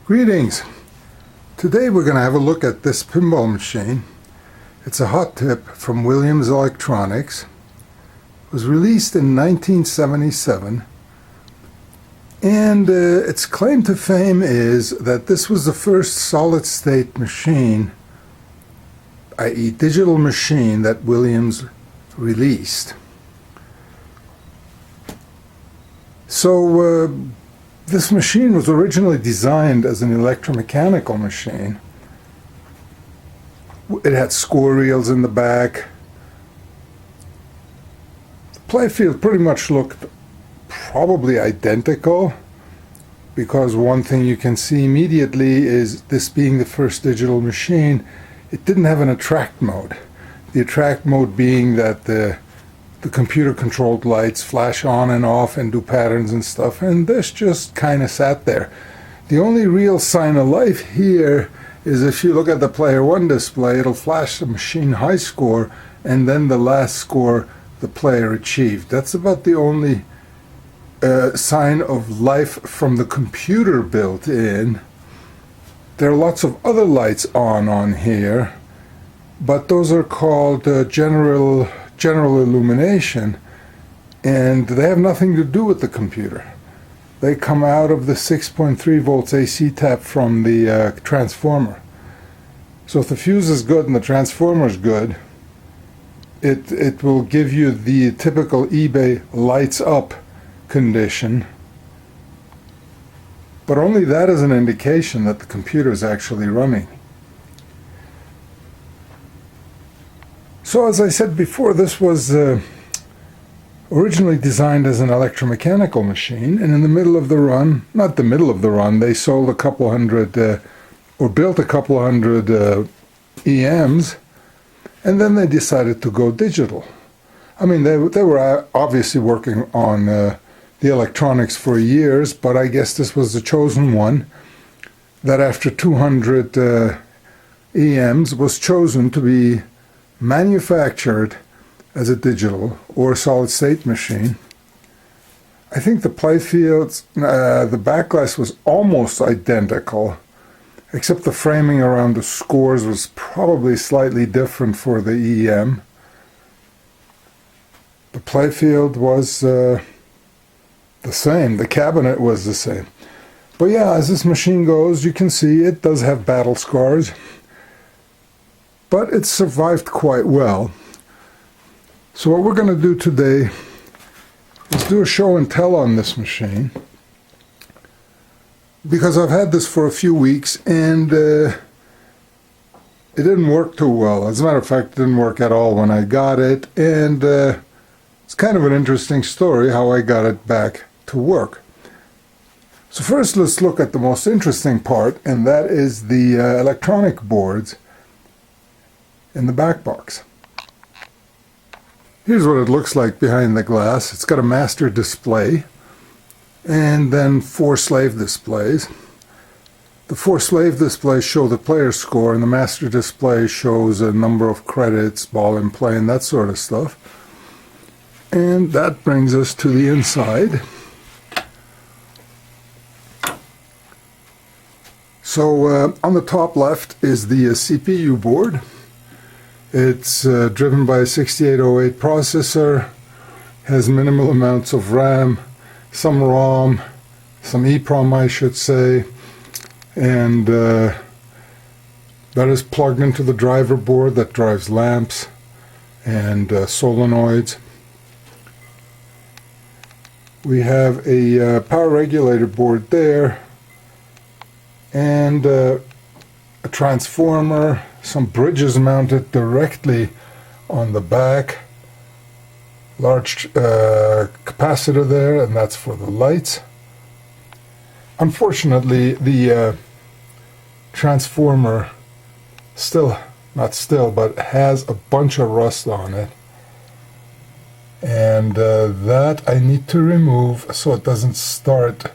Greetings! Today we're going to have a look at this pinball machine. It's a hot tip from Williams Electronics. It was released in 1977, and its claim to fame is that this was the first solid-state machine, i.e. digital machine, that Williams released. So this machine was originally designed as an electromechanical machine. It had score reels in the back. The Playfield pretty much looked probably identical, because one thing you can see immediately is this being the first digital machine, it didn't have an attract mode. The attract mode being that the computer-controlled lights flash on and off and do patterns and stuff, and this just kind of sat there. The only real sign of life here is if you look at the Player 1 display, it'll flash the machine high score and then the last score the player achieved. That's about the only sign of life from the computer built in. There are lots of other lights on here, but those are called general illumination, and they have nothing to do with the computer. They come out of the 6.3 volts AC tap from the transformer. So if the fuse is good and the transformer is good, it will give you the typical eBay lights up condition, but only that is an indication that the computer is actually running. So as I said before, this was originally designed as an electromechanical machine, and in the middle of the run, not the middle of the run, they sold a couple hundred, or built a couple hundred EMs, and then they decided to go digital. I mean, they were obviously working on the electronics for years, but I guess this was the chosen one that after 200 EMs was chosen to be manufactured as a digital or solid-state machine. I think the Playfield's, the back glass was almost identical, except the framing around the scores was probably slightly different for the EM. The Playfield was the same. The cabinet was the same. But yeah, as this machine goes, you can see it does have battle scars, but it survived quite well. So what we're going to do today is do a show and tell on this machine, because I've had this for a few weeks and it didn't work too well. As a matter of fact, it didn't work at all when I got it, and it's kind of an interesting story how I got it back to work. So first, let's look at the most interesting part, and that is the electronic boards in the back box. Here's what it looks like behind the glass. It's got a master display and then 4 slave displays. The 4 slave displays show the player score, and the master display shows a number of credits, ball in play, and that sort of stuff. And that brings us to the inside. So on the top left is the CPU board. It's driven by a 6808 processor, has minimal amounts of RAM, some ROM, some EEPROM I should say, and that is plugged into the driver board that drives lamps and solenoids. We have a power regulator board there, and a transformer, some bridges mounted directly on the back, large capacitor there, and that's for the lights. Unfortunately, the transformer but has a bunch of rust on it, and that I need to remove so it doesn't start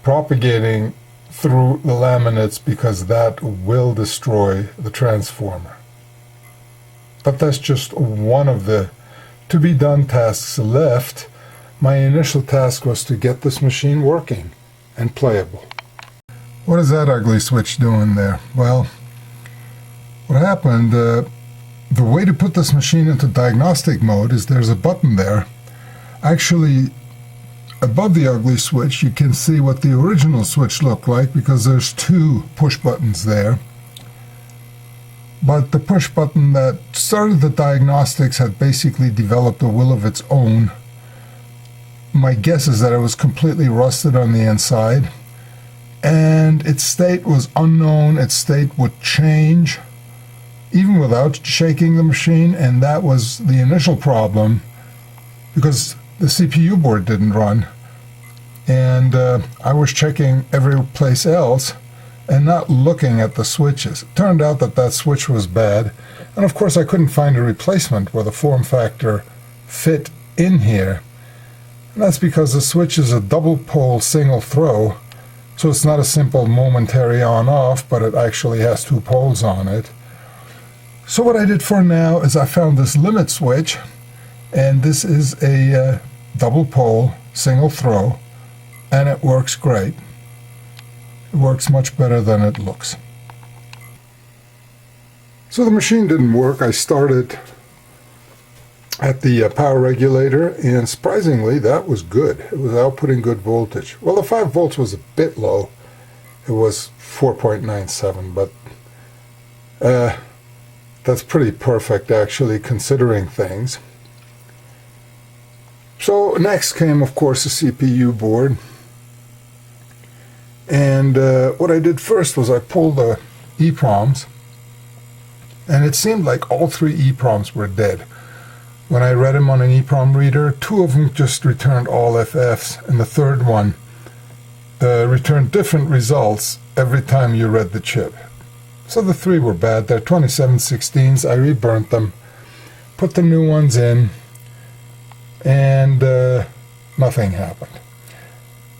propagating through the laminates, because that will destroy the transformer. But that's just one of the to be done tasks left. My initial task was to get this machine working and playable. What is that ugly switch doing there? Well, what happened, the way to put this machine into diagnostic mode is there's a button there. Actually, above the ugly switch, you can see what the original switch looked like because there's two push buttons there. But the push button that started the diagnostics had basically developed a will of its own. My guess is that it was completely rusted on the inside, and its state was unknown. Its state would change even without shaking the machine, and that was the initial problem because the CPU board didn't run, and I was checking every place else and not looking at the switches. It turned out that that switch was bad, and of course I couldn't find a replacement where the form factor fit in here. And that's because the switch is a double pole single throw, so it's not a simple momentary on-off, but it actually has two poles on it. So what I did for now is I found this limit switch, and this is a double pole single throw, and it works great. It works much better than it looks. So the machine didn't work. I started at the power regulator, and surprisingly that was good. It was outputting good voltage. Well, the 5 volts was a bit low. It was 4.97, but that's pretty perfect actually, considering things. So next came, of course, the CPU board. And what I did first was I pulled the EEPROMs, and it seemed like all 3 EEPROMs were dead. When I read them on an EEPROM reader, 2 of them just returned all FFs, and the third one returned different results every time you read the chip. So the 3 were bad. They're 2716s. I reburnt them, put the new ones in, and nothing happened.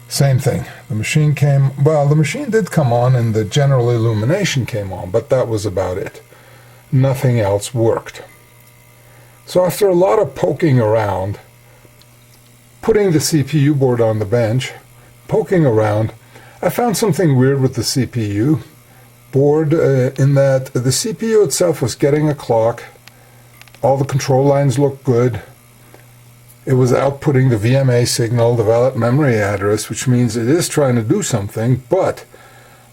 Same thing. The machine the machine did come on and the general illumination came on, but that was about it. Nothing else worked. So after a lot of poking around, putting the CPU board on the bench, poking around, I found something weird with the CPU board in that the CPU itself was getting a clock. All the control lines looked good. It was outputting the VMA signal, the valid memory address, which means it is trying to do something, but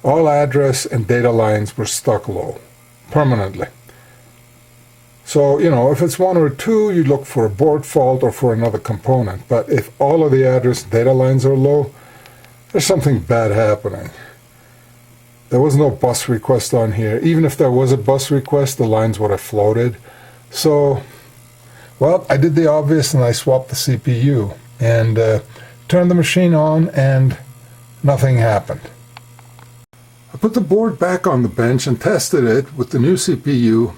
all address and data lines were stuck low, permanently. So, if it's 1 or 2, you look for a board fault or for another component. But if all of the address and data lines are low, there's something bad happening. There was no bus request on here. Even if there was a bus request, the lines would have floated. So, well, I did the obvious and I swapped the CPU and turned the machine on, and nothing happened. I put the board back on the bench and tested it with the new CPU,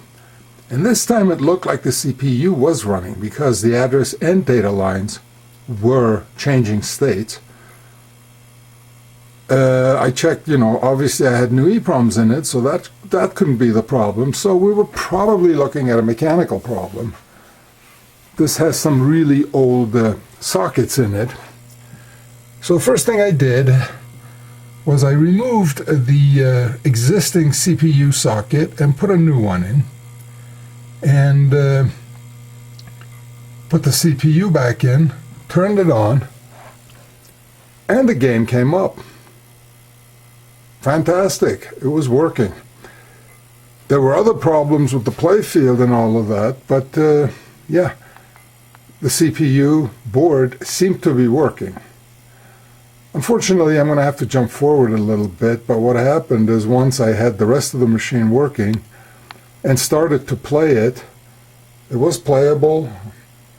and this time it looked like the CPU was running because the address and data lines were changing states. I checked, obviously I had new EEPROMs in it, so that couldn't be the problem. So we were probably looking at a mechanical problem. This has some really old sockets in it. So the first thing I did was I removed the existing CPU socket and put a new one in, and put the CPU back in, turned it on, and the game came up. Fantastic. It was working. There were other problems with the Playfield and all of that, but yeah, the CPU board seemed to be working. Unfortunately, I'm going to have to jump forward a little bit, but what happened is once I had the rest of the machine working and started to play it, it was playable.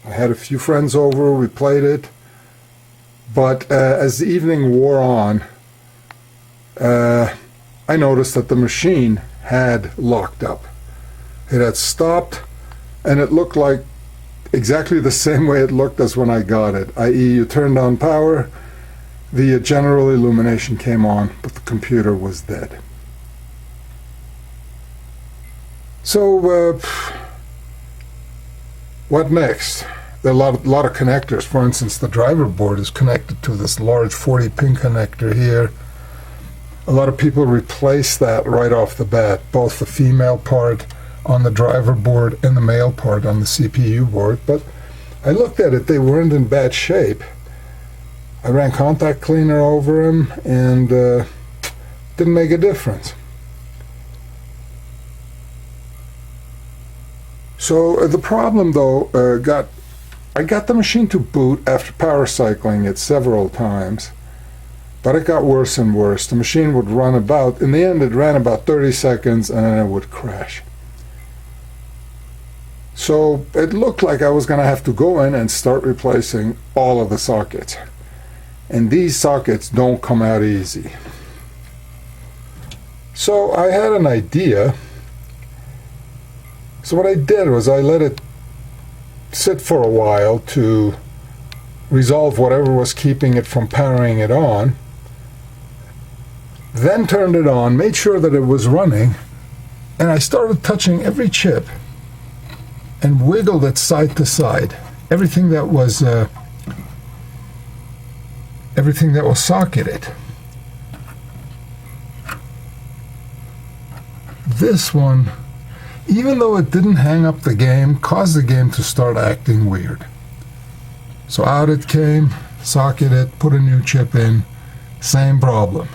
I had a few friends over, we played it, but as the evening wore on, I noticed that the machine had locked up. It had stopped, and it looked like exactly the same way it looked as when I got it, i.e. you turned on power, the general illumination came on, but the computer was dead. So what next? There are a lot of connectors. For instance, the driver board is connected to this large 40-pin connector here. A lot of people replace that right off the bat, both the female part on the driver board and the male part on the CPU board. But I looked at it, they weren't in bad shape. I ran contact cleaner over them and didn't make a difference. So the problem though, I got the machine to boot after power cycling it several times, but it got worse and worse. The machine would run about, in the end it ran about 30 seconds and then it would crash. So it looked like I was going to have to go in and start replacing all of the sockets. And these sockets don't come out easy. So I had an idea. So what I did was I let it sit for a while to resolve whatever was keeping it from powering it on. Then turned it on, made sure that it was running, and I started touching every chip and wiggled it side to side. Everything that was socketed. This one, even though it didn't hang up the game, caused the game to start acting weird. So out it came, socketed, put a new chip in, same problem.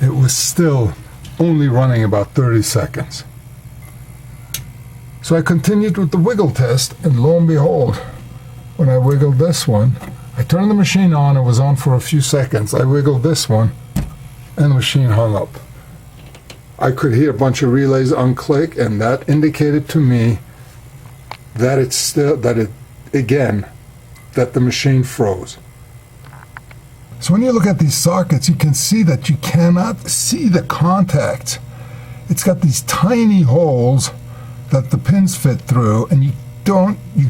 It was still only running about 30 seconds. So I continued with the wiggle test, and lo and behold, when I wiggled this one, I turned the machine on, it was on for a few seconds. I wiggled this one, and the machine hung up. I could hear a bunch of relays unclick, and that indicated to me that that the machine froze. So when you look at these sockets, you can see that you cannot see the contacts. It's got these tiny holes that the pins fit through, and you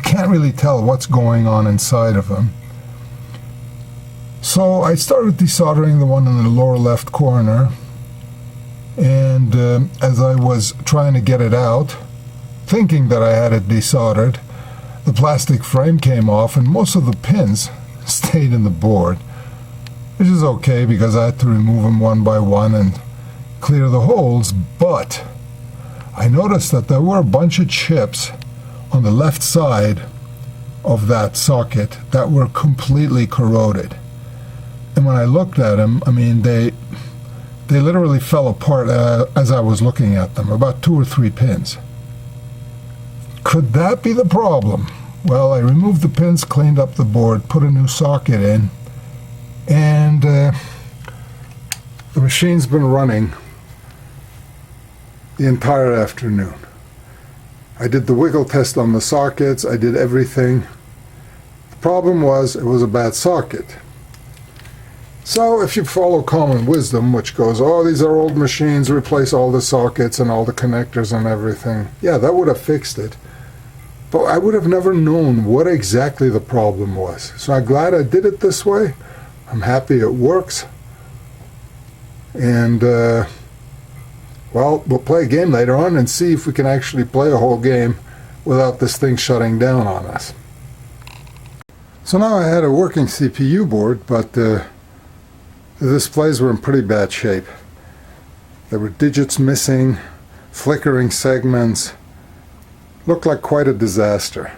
can't really tell what's going on inside of them. So I started desoldering the one in the lower left corner, and as I was trying to get it out, thinking that I had it desoldered, the plastic frame came off and most of the pins stayed in the board, which is okay because I had to remove them one by one and clear the holes. But I noticed that there were a bunch of chips on the left side of that socket that were completely corroded. And when I looked at them, I mean, they literally fell apart as I was looking at them, about 2 or 3 pins. Could that be the problem? Well, I removed the pins, cleaned up the board, put a new socket in, and the machine's been running the entire afternoon. I did the wiggle test on the sockets, I did everything. The problem was, it was a bad socket. So if you follow common wisdom, which goes, oh, these are old machines, replace all the sockets and all the connectors and everything, yeah, that would have fixed it. But I would have never known what exactly the problem was. So I'm glad I did it this way. I'm happy it works. And, well, we'll play a game later on and see if we can actually play a whole game without this thing shutting down on us. So now I had a working CPU board, but the displays were in pretty bad shape. There were digits missing, flickering segments. Looked like quite a disaster.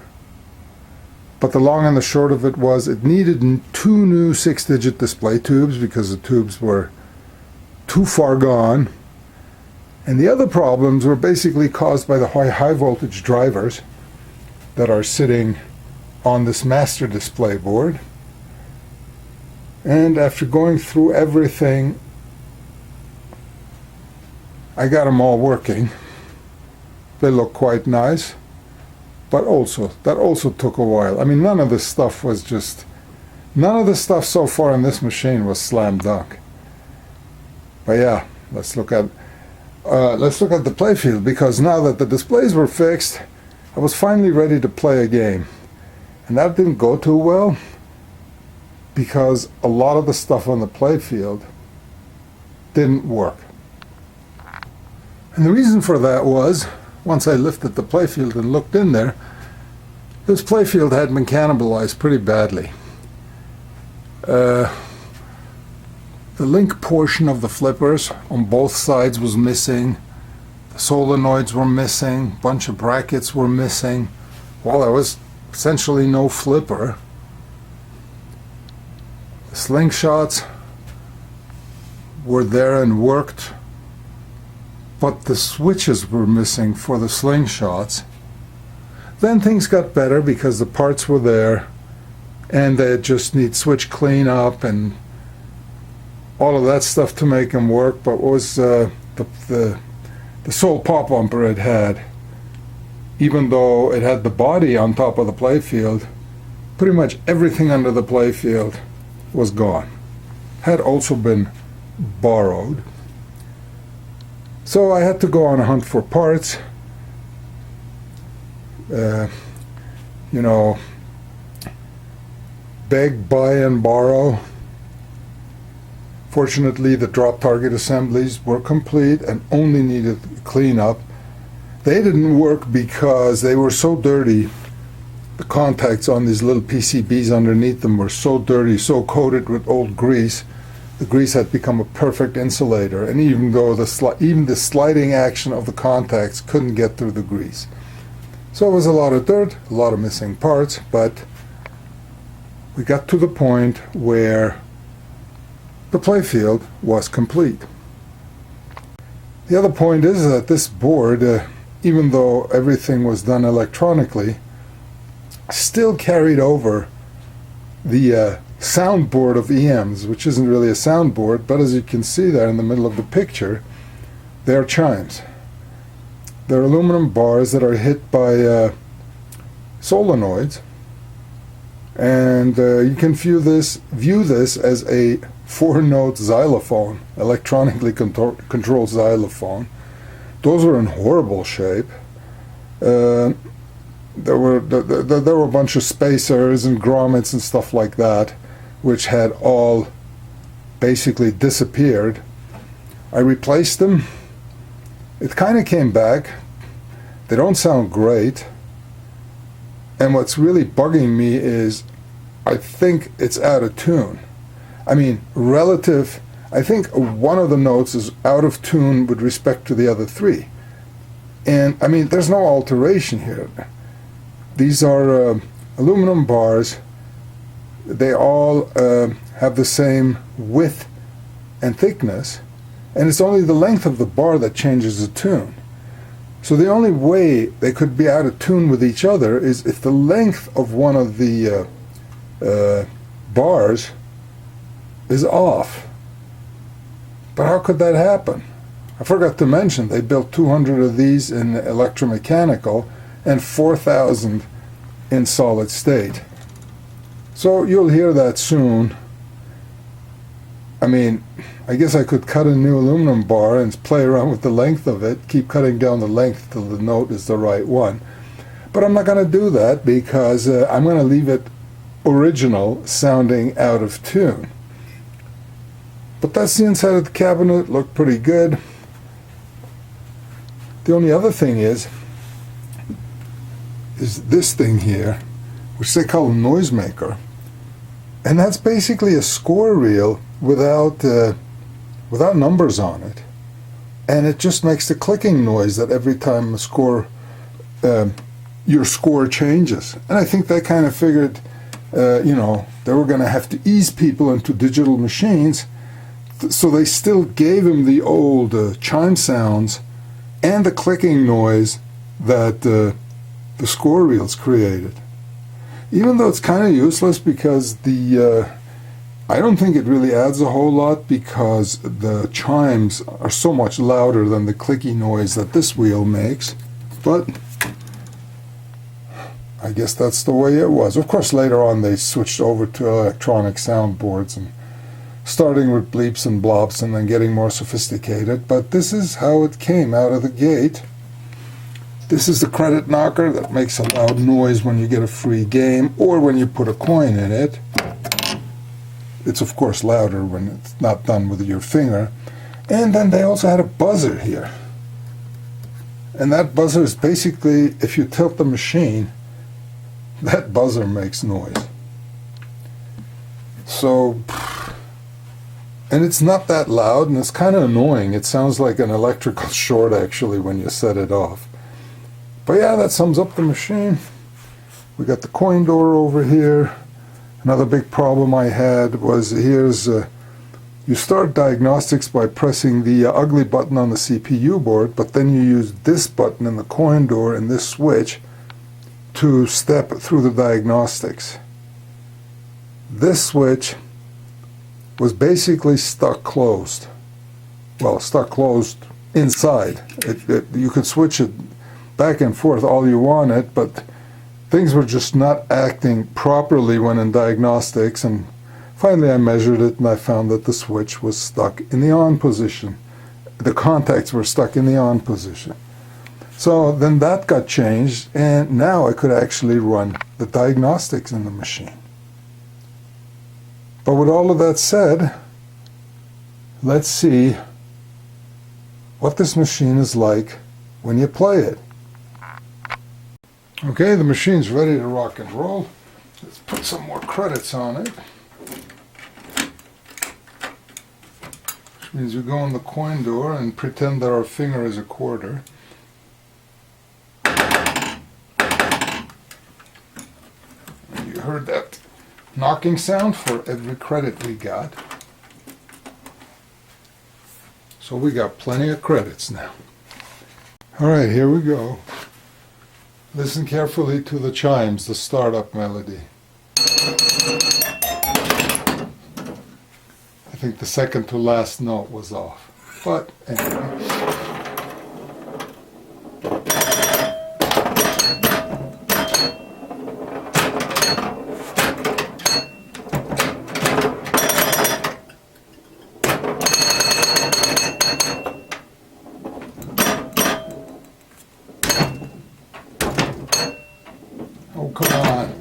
But the long and the short of it was, it needed 2 new 6-digit display tubes because the tubes were too far gone. And the other problems were basically caused by the high voltage drivers that are sitting on this master display board. And after going through everything, I got them all working. They look quite nice, but that also took a while. I mean, none of the stuff so far in this machine was slam dunk. But yeah, let's look at the Playfield, because now that the displays were fixed, I was finally ready to play a game. And that didn't go too well, because a lot of the stuff on the Playfield didn't work. And the reason for that was, once I lifted the Playfield and looked in there, this Playfield had been cannibalized pretty badly. The link portion of the flippers on both sides was missing. The solenoids were missing. A bunch of brackets were missing. Well, there was essentially no flipper. The slingshots were there and worked, but the switches were missing for the slingshots. Then things got better because the parts were there, and they just need switch cleanup and all of that stuff to make them work. But what was the sole pop bumper it had, even though it had the body on top of the playfield, pretty much everything under the playfield was gone. Had also been borrowed. So I had to go on a hunt for parts. You know, beg, buy, and borrow. Fortunately, the drop target assemblies were complete and only needed cleanup. They didn't work because they were so dirty. The contacts on these little PCBs underneath them were so dirty, so coated with old grease. The grease had become a perfect insulator, and even though even the sliding action of the contacts couldn't get through the grease. So it was a lot of dirt, a lot of missing parts, but we got to the point where the playfield was complete. The other point is that this board, even though everything was done electronically, still carried over the soundboard of EMs, which isn't really a soundboard, but as you can see there in the middle of the picture, they're chimes. They're aluminum bars that are hit by solenoids, and you can view this as a 4-note xylophone, electronically controlled xylophone. Those were in horrible shape. There were a bunch of spacers and grommets and stuff like that, which had all basically disappeared. I replaced them. It kind of came back. They don't sound great. And what's really bugging me is I think it's out of tune. I mean, I think one of the notes is out of tune with respect to the other three. And I mean, there's no alteration here. These are aluminum bars. They all have the same width and thickness, and it's only the length of the bar that changes the tune. So the only way they could be out of tune with each other is if the length of one of the bars is off. But how could that happen? I forgot to mention they built 200 of these in electromechanical and 4,000 in solid state. So you'll hear that soon. I mean, I guess I could cut a new aluminum bar and play around with the length of it, keep cutting down the length till the note is the right one. But I'm not going to do that because I'm going to leave it original, sounding out of tune. But that's the inside of the cabinet. Looked pretty good. The only other thing is this thing here, which they call a noisemaker, and that's basically a score reel without numbers on it, and it just makes the clicking noise that every time a score, your score changes. And I think they kind of figured, they were going to have to ease people into digital machines, so they still gave them the old chime sounds and the clicking noise that the score reels created. Even though it's kind of useless because I don't think it really adds a whole lot because the chimes are so much louder than the clicky noise that this wheel makes. But I guess that's the way it was. Of course, later on they switched over to electronic soundboards, and starting with bleeps and blops and then getting more sophisticated. But this is how it came out of the gate. This is the credit knocker that makes a loud noise when you get a free game or when you put a coin in it. It's of course louder when it's not done with your finger. And then they also had a buzzer here. And that buzzer is basically, if you tilt the machine, that buzzer makes noise. So, And it's not that loud, and it's kind of annoying. It sounds like an electrical short, actually, when you set it off. But yeah, that sums up the machine. We got the coin door over here. Another big problem I had was you start diagnostics by pressing the ugly button on the CPU board, but then you use this button in the coin door and this switch to step through the diagnostics. This switch was basically stuck closed. Well, stuck closed inside. You could switch it back and forth all you wanted, but things were just not acting properly when in diagnostics, and finally I measured it and I found that the switch was stuck in the on position. The contacts were stuck in the on position. So then that got changed, and now I could actually run the diagnostics in the machine. But with all of that said, let's see what this machine is like when you play it. Okay, the machine's ready to rock and roll. Let's put some more credits on it. Which means we go in the coin door and pretend that our finger is a quarter. And you heard that knocking sound for every credit we got. So we got plenty of credits now. Alright, here we go. Listen carefully to the chimes, the startup melody. I think the second to last note was off. But anyway. Oh, come on.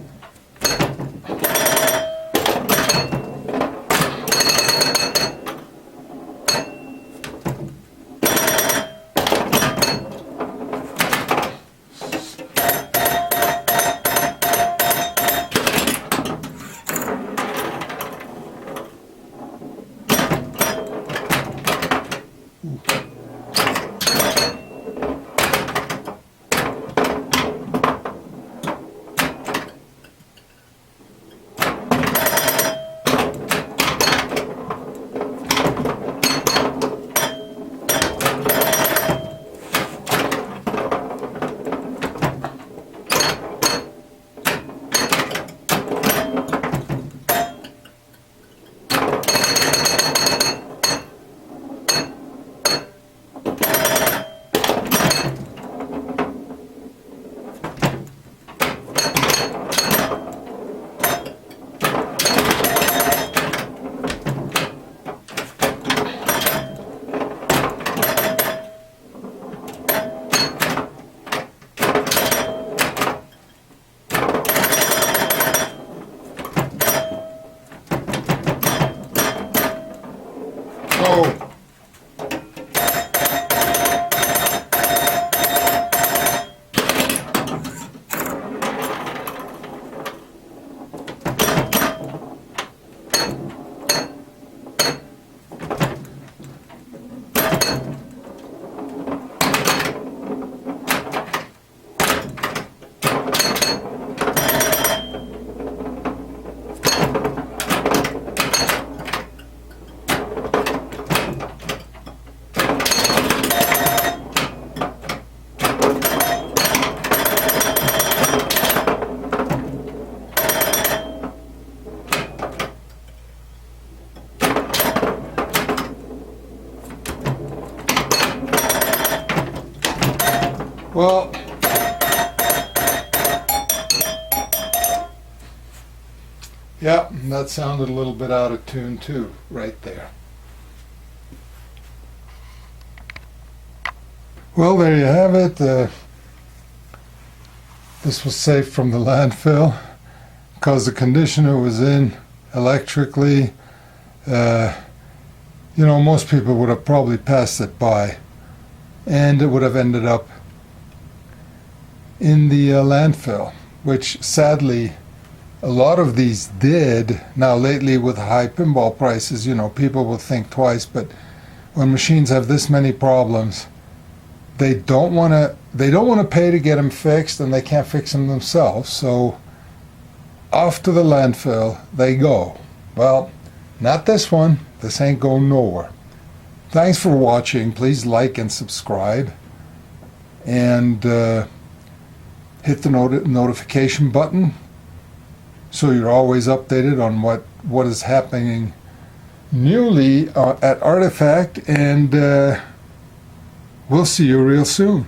Well, yeah, that sounded a little bit out of tune too, right there. Well, there you have it. This was safe from the landfill because the condition it was in electrically, most people would have probably passed it by, and it would have ended up in the landfill, which sadly a lot of these did. Now lately with high pinball prices, people will think twice, but when machines have this many problems, they don't want to pay to get them fixed, and they can't fix them themselves. So off to the landfill they go. Well, not this one. This ain't going nowhere. Thanks for watching. Please like and subscribe, and hit the notification button so you're always updated on what is happening newly at Artifact, and we'll see you real soon.